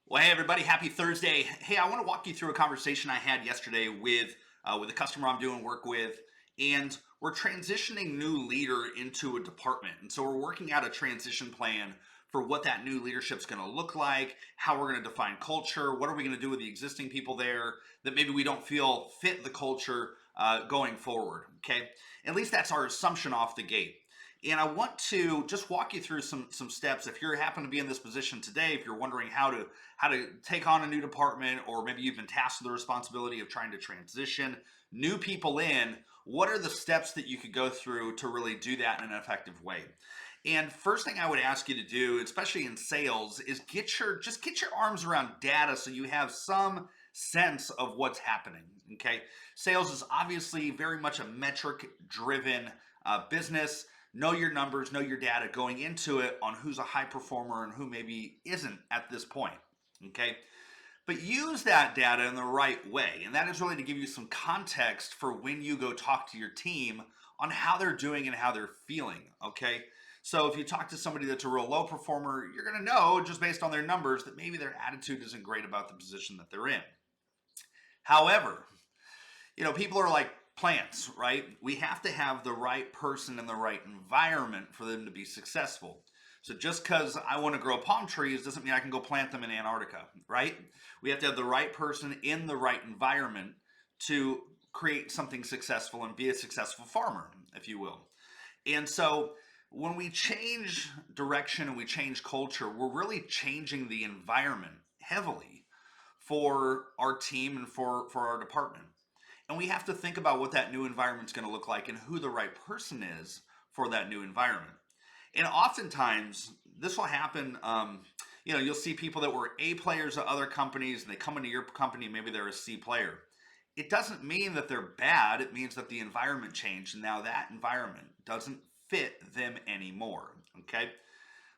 Well, hey everybody, happy Thursday. Hey, I want to walk you through a conversation I had yesterday with a customer I'm doing work with, and we're transitioning new leader into a department. And so we're working out a transition plan for what that new leadership's going to look like, how we're going to define culture, what are we going to do with the existing people there that maybe we don't feel fit the culture going forward. Okay, at least that's our assumption off the gate. And I want to just walk you through some steps. If you happen to be in this position today, if you're wondering how to take on a new department, or maybe you've been tasked with the responsibility of trying to transition new people in, what are the steps that you could go through to really do that in an effective way? And first thing I would ask you to do, especially in sales, is get your arms around data so you have some sense of what's happening. Okay, sales is obviously very much a metric driven business. Know your numbers, know your data going into it on who's a high performer and who maybe isn't at this point. Okay, but use that data in the right way. And that is really to give you some context for when you go talk to your team on how they're doing and how they're feeling. Okay, so if you talk to somebody that's a real low performer, you're going to know just based on their numbers that maybe their attitude isn't great about the position that they're in. However, people are like plants, right? We have to have the right person in the right environment for them to be successful. So just because I want to grow palm trees doesn't mean I can go plant them in Antarctica, right? We have to have the right person in the right environment to create something successful and be a successful farmer, if you will. And so when we change direction and we change culture, we're really changing the environment heavily for our team and for our department. And we have to think about what that new environment is going to look like and who the right person is for that new environment. And oftentimes, this will happen. You'll see people that were A players at other companies, and they come into your company, maybe they're a C player. It doesn't mean that they're bad. It means that the environment changed, and now that environment doesn't fit them anymore. Okay.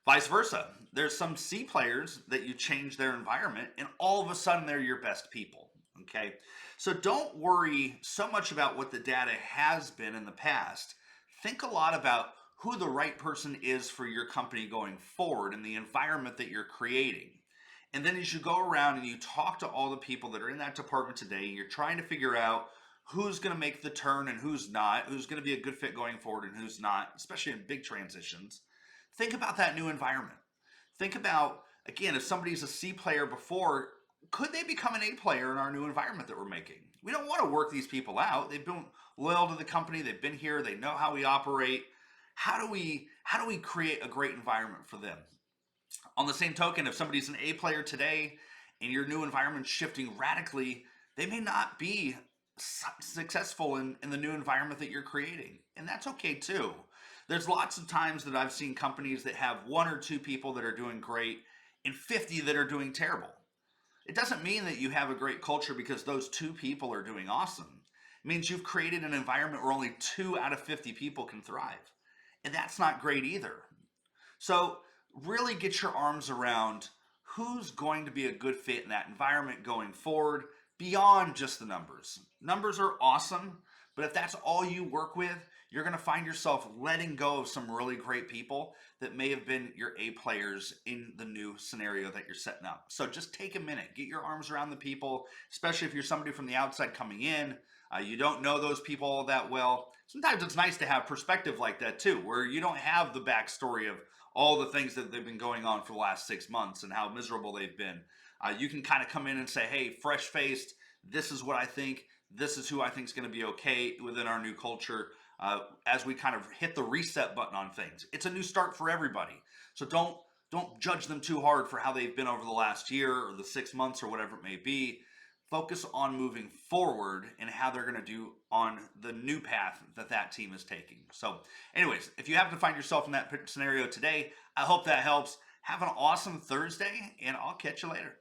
Vice versa. There's some C players that you change their environment, and all of a sudden they're your best people. Okay. So don't worry so much about what the data has been in the past. Think a lot about who the right person is for your company going forward and the environment that you're creating. And then as you go around and you talk to all the people that are in that department today, you're trying to figure out who's going to make the turn and who's not, who's going to be a good fit going forward and who's not, especially in big transitions. Think about that new environment. Think about, again, if somebody's a C player before, could they become an A player in our new environment that we're making? We don't want to work these people out. They've been loyal to the company. They've been here. They know how we operate. How do we create a great environment for them? On the same token, if somebody's an A player today and your new environment's shifting radically, they may not be successful in the new environment that you're creating. And that's okay too. There's lots of times that I've seen companies that have one or two people that are doing great and 50 that are doing terrible. It doesn't mean that you have a great culture because those two people are doing awesome. It means you've created an environment where only 2 out of 50 people can thrive. And that's not great either. So really get your arms around who's going to be a good fit in that environment going forward beyond just the numbers. Numbers are awesome, but if that's all you work with, you're going to find yourself letting go of some really great people that may have been your A players in the new scenario that you're setting up. So just take a minute, get your arms around the people, especially if you're somebody from the outside coming in. You don't know those people all that well. Sometimes it's nice to have perspective like that too, where you don't have the backstory of all the things that they've been going on for the last 6 months and how miserable they've been. You can kind of come in and say, hey, fresh faced, this is what I think. This is who I think is going to be okay within our new culture as we kind of hit the reset button on things. It's a new start for everybody. So don't judge them too hard for how they've been over the last year or the 6 months or whatever it may be. Focus on moving forward and how they're going to do on the new path that team is taking. So anyways, if you happen to find yourself in that scenario today, I hope that helps. Have an awesome Thursday, and I'll catch you later.